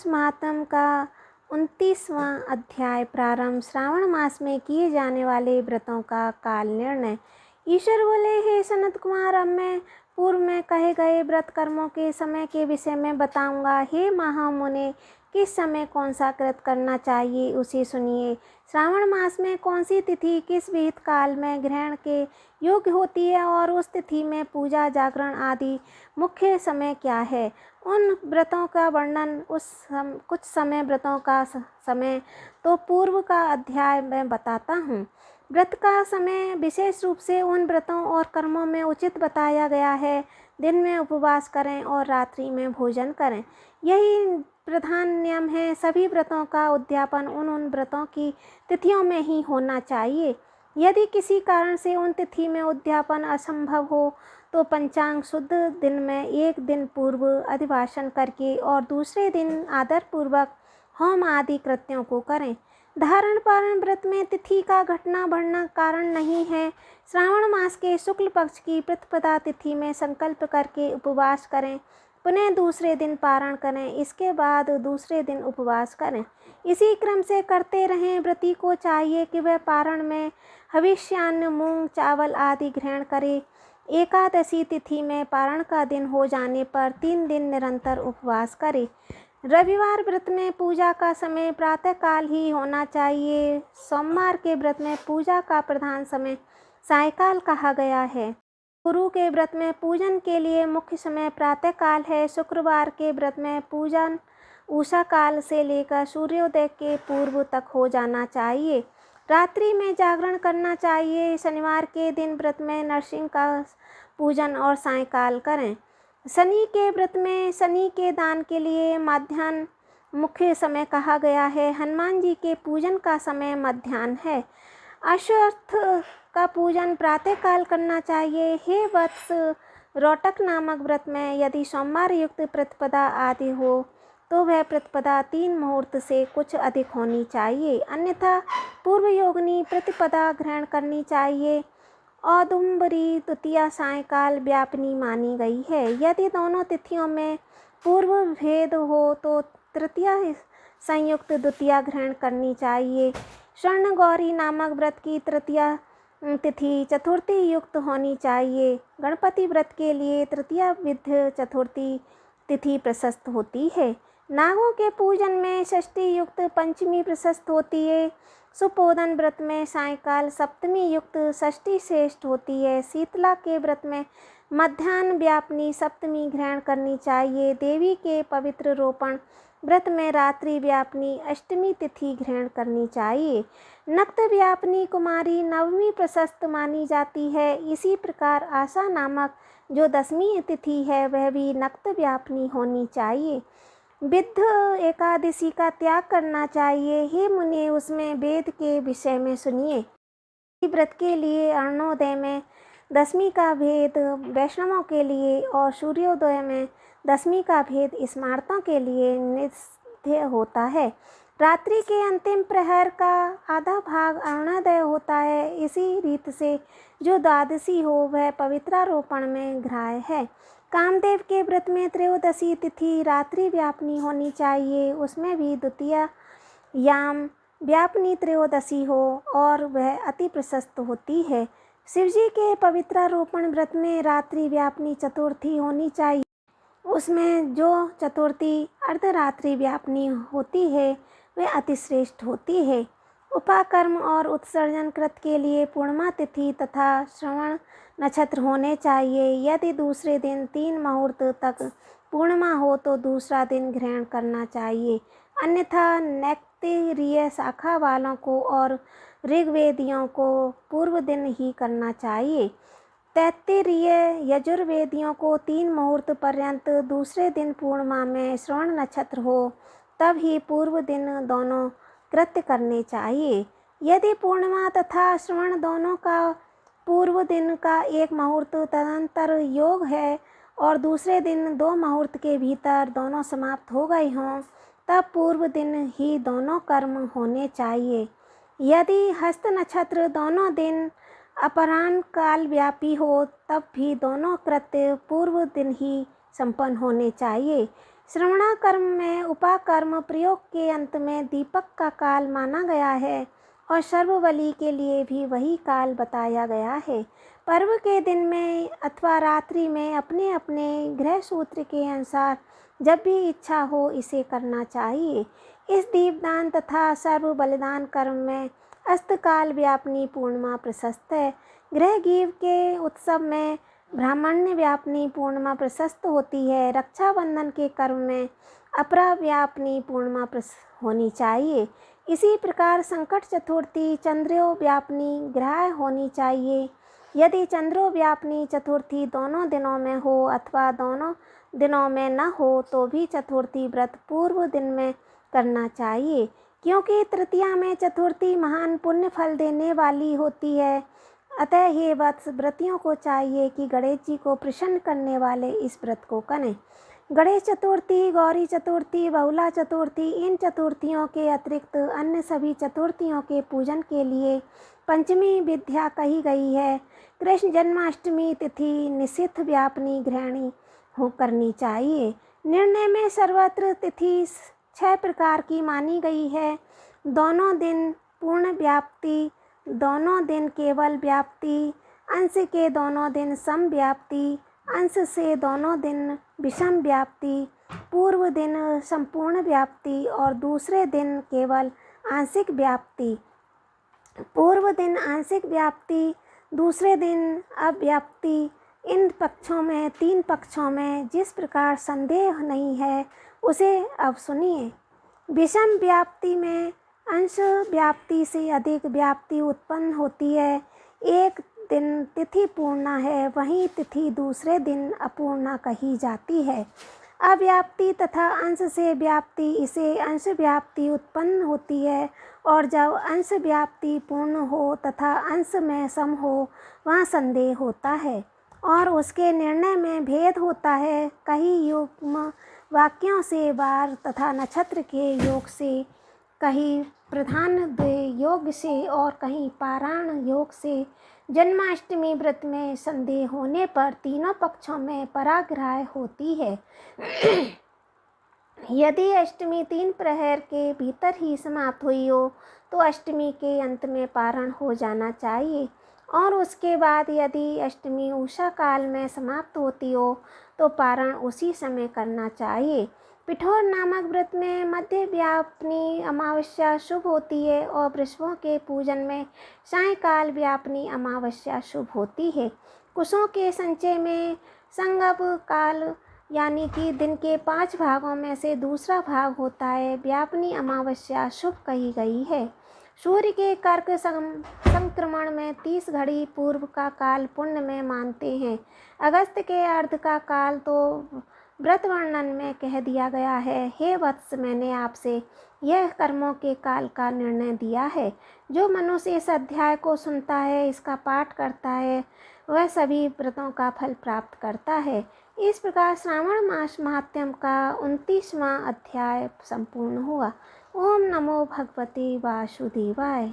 महात्म का 29वां अध्याय प्रारंभ। श्रावण मास में किए जाने वाले व्रतों का काल निर्णय। ईश्वर बोले, हे सनत कुमार, अब मैं पूर्व में कहे गए व्रत कर्मों के समय के विषय में बताऊंगा। हे महामुने, किस समय कौन सा कृत करना चाहिए उसे सुनिए। श्रावण मास में कौन सी तिथि किस विहित काल में ग्रहण के योग्य होती है और उस तिथि में पूजा जागरण आदि मुख्य समय क्या है। उन व्रतों का वर्णन कुछ समय व्रतों का समय तो पूर्व का अध्याय में बताता हूँ। व्रत का समय विशेष रूप से उन व्रतों और कर्मों में उचित बताया गया है। दिन में उपवास करें और रात्रि में भोजन करें, यही प्रधान नियम है। सभी व्रतों का उद्यापन उन व्रतों की तिथियों में ही होना चाहिए। यदि किसी कारण से उन तिथि में उद्यापन असंभव हो तो पंचांग शुद्ध दिन में एक दिन पूर्व अधिवासन करके और दूसरे दिन आदर पूर्वक होम आदि कृत्यों को करें। धारण पारण व्रत में तिथि का घटना बढ़ना कारण नहीं है। श्रावण मास के शुक्ल पक्ष की प्रतिपदा तिथि में संकल्प करके उपवास करें, पुनः दूसरे दिन पारण करें, इसके बाद दूसरे दिन उपवास करें। इसी क्रम से करते रहें। व्रती को चाहिए कि वह पारण में हविष्यान्न, मूंग, चावल आदि ग्रहण करे। एकादशी तिथि में पारण का दिन हो जाने पर 3 दिन निरंतर उपवास करे। रविवार व्रत में पूजा का समय प्रातःकाल ही होना चाहिए। सोमवार के व्रत में पूजा का प्रधान समय सायंकाल कहा गया है। गुरु के व्रत में पूजन के लिए मुख्य समय प्रातःकाल है। शुक्रवार के व्रत में पूजन उषा काल से लेकर सूर्योदय के पूर्व तक हो जाना चाहिए। रात्रि में जागरण करना चाहिए। शनिवार के दिन व्रत में नरसिंह का पूजन और सायंकाल करें। शनि के व्रत में शनि के दान के लिए मध्याह्न मुख्य समय कहा गया है। हनुमान जी के पूजन का समय मध्याह्न है। अश्वत्थ का पूजन प्रातःकाल करना चाहिए। हे वत्स, रोटक नामक व्रत में यदि सोमवार युक्त प्रतिपदा आदि हो तो वह प्रतिपदा 3 मुहूर्त से कुछ अधिक होनी चाहिए, अन्यथा पूर्व योगिनी प्रतिपदा ग्रहण करनी चाहिए। औदुंबरी तृतीया सायंकाल व्यापिनी मानी गई है। यदि दोनों तिथियों में पूर्व भेद हो तो तृतीया संयुक्त द्वितीया ग्रहण करनी चाहिए। स्वर्ण गौरी नामक व्रत की तृतीया तिथि चतुर्थी युक्त होनी चाहिए। गणपति व्रत के लिए तृतीया विद्य चतुर्थी तिथि प्रशस्त होती है। नागों के पूजन में षष्ठी युक्त पंचमी प्रशस्त होती है। सुपोदन व्रत में सायंकाल सप्तमी युक्त षष्ठी श्रेष्ठ होती है। शीतला के व्रत में मध्याह्न व्यापिनी सप्तमी ग्रहण करनी चाहिए। देवी के पवित्र रोपण व्रत में रात्रि व्यापिनी अष्टमी तिथि ग्रहण करनी चाहिए। नक्त व्यापिनी कुमारी नवमी प्रशस्त मानी जाती है। इसी प्रकार आशा नामक जो 10वीं तिथि है वह भी नक्त व्यापिनी होनी चाहिए। विद्ध एकादशी का त्याग करना चाहिए। हे मुनि, उसमें वेद के विषय में सुनिए। व्रत के लिए अरुणोदय में 10वीं का भेद वैष्णवों के लिए और सूर्योदय में 10वीं का भेद स्मार्तों के लिए निश्चय होता है। रात्रि के अंतिम प्रहर का आधा भाग अरुणोदय होता है। इसी रीत से जो द्वादशी हो वह पवित्रारोपण में ग्राह्य है। कामदेव के व्रत में त्रयोदशी तिथि रात्रि व्यापिनी होनी चाहिए। उसमें भी द्वितीया याम व्यापिनी त्रयोदशी हो और वह अति प्रशस्त होती है। शिवजी के पवित्रारोपण व्रत में रात्रि व्यापिनी चतुर्थी होनी चाहिए। उसमें जो चतुर्थी अर्धरात्रि व्यापिनी होती है वह अतिश्रेष्ठ होती है। उपाकर्म और उत्सर्जन कृत के लिए पूर्णिमा तिथि तथा श्रवण नक्षत्र होने चाहिए। यदि दूसरे दिन 3 मुहूर्त तक पूर्णिमा हो तो दूसरा दिन ग्रहण करना चाहिए, अन्यथा नैक्तिरीय शाखा वालों को और ऋग्वेदियों को पूर्व दिन ही करना चाहिए। तैत्तिरीय यजुर्वेदियों को 3 मुहूर्त पर्यंत दूसरे दिन पूर्णिमा में श्रवण नक्षत्र हो तब ही पूर्व दिन दोनों कृत्य करने चाहिए। यदि पूर्णिमा तथा श्रवण दोनों का पूर्व दिन का 1 मुहूर्त तदंतर योग है और दूसरे दिन 2 मुहूर्त के भीतर दोनों समाप्त हो गए हों तब पूर्व दिन ही दोनों कर्म होने चाहिए। यदि हस्त नक्षत्र दोनों दिन अपराह्न काल व्यापी हो तब भी दोनों कृत्य पूर्व दिन ही संपन्न होने चाहिए। श्रवणा कर्म में उपाकर्म प्रयोग के अंत में दीपक का काल माना गया है और सर्वबलि के लिए भी वही काल बताया गया है। पर्व के दिन में अथवा रात्रि में अपने अपने गृह सूत्र के अनुसार जब भी इच्छा हो इसे करना चाहिए। इस दीपदान तथा सर्व बलिदान कर्म में अस्तकाल व्यापनी पूर्णिमा प्रशस्त है। गृह गीव के उत्सव में ब्राह्मण्य व्यापनी पूर्णिमा प्रशस्त होती है। रक्षाबंधन के कर्म में अपरा व्यापनी पूर्णिमा होनी चाहिए। इसी प्रकार संकट चतुर्थी चंद्रो व्यापनी ग्रह होनी चाहिए। यदि चंद्रो व्यापनी चतुर्थी दोनों दिनों में हो अथवा दोनों दिनों में न हो तो भी चतुर्थी व्रत पूर्व दिन में करना चाहिए, क्योंकि तृतीया में चतुर्थी महान पुण्य फल देने वाली होती है। अतः हे वत्स, व्रतियों को चाहिए कि गणेश जी को प्रसन्न करने वाले इस व्रत को करें। गणेश चतुर्थी, गौरी चतुर्थी, बहुला चतुर्थी, इन चतुर्थियों के अतिरिक्त अन्य सभी चतुर्थियों के पूजन के लिए पंचमी विद्या कही गई है। कृष्ण जन्माष्टमी तिथि निषिद्ध व्यापनी ग्रहणी हो करनी चाहिए। निर्णय में सर्वत्र तिथि 6 प्रकार की मानी गई है। दोनों दिन पूर्ण व्याप्ति, दोनों दिन केवल व्याप्ति, अंश के दोनों दिन सम व्याप्ति, अंश से दोनों दिन विषम व्याप्ति, पूर्व दिन संपूर्ण व्याप्ति और दूसरे दिन केवल आंशिक व्याप्ति। पूर्व दिन आंशिक व्याप्ति, दूसरे दिन अव्याप्ति। इन पक्षों में 3 पक्षों में जिस प्रकार संदेह नहीं है उसे अब सुनिए। विषम व्याप्ति में अंश व्याप्ति से अधिक व्याप्ति उत्पन्न होती है। एक दिन तिथि पूर्णा है, वहीं तिथि दूसरे दिन अपूर्णा कही जाती है। अव्याप्ति तथा अंश से व्याप्ति, इसे अंश व्याप्ति उत्पन्न होती है, और जब अंश व्याप्ति पूर्ण हो तथा अंश में सम हो वहाँ संदेह होता है और उसके निर्णय में भेद होता है। कहीं युग्म वाक्यों से वार तथा नक्षत्र के योग से, कहीं प्रधान योग से और कहीं पारायण योग से। जन्माष्टमी व्रत में संदेह होने पर तीनों पक्षों में पराग्रह होती है। यदि अष्टमी 3 प्रहर के भीतर ही समाप्त हुई हो तो अष्टमी के अंत में पारण हो जाना चाहिए, और उसके बाद यदि अष्टमी उषा काल में समाप्त होती हो तो पारण उसी समय करना चाहिए। पिठोर नामक व्रत में मध्य व्यापनी अमावस्या शुभ होती है और वृषभों के पूजन में सायंकाल व्यापनी अमावस्या शुभ होती है। कुशों के संचय में संगम काल यानी कि दिन के 5 भागों में से दूसरा भाग होता है। व्यापनी अमावस्या शुभ कही गई है। सूर्य के कर्क संक्रमण में 30 घड़ी पूर्व का काल पुण्य में मानते हैं। अगस्त के अर्ध का काल तो व्रत वर्णन में कह दिया गया है। हे वत्स, मैंने आपसे यह कर्मों के काल का निर्णय दिया है। जो मनुष्य इस अध्याय को सुनता है, इसका पाठ करता है, वह सभी व्रतों का फल प्राप्त करता है। इस प्रकार श्रावण मास महात्म्य का 29वां अध्याय संपूर्ण हुआ। ओम नमो भगवते वासुदेवाय।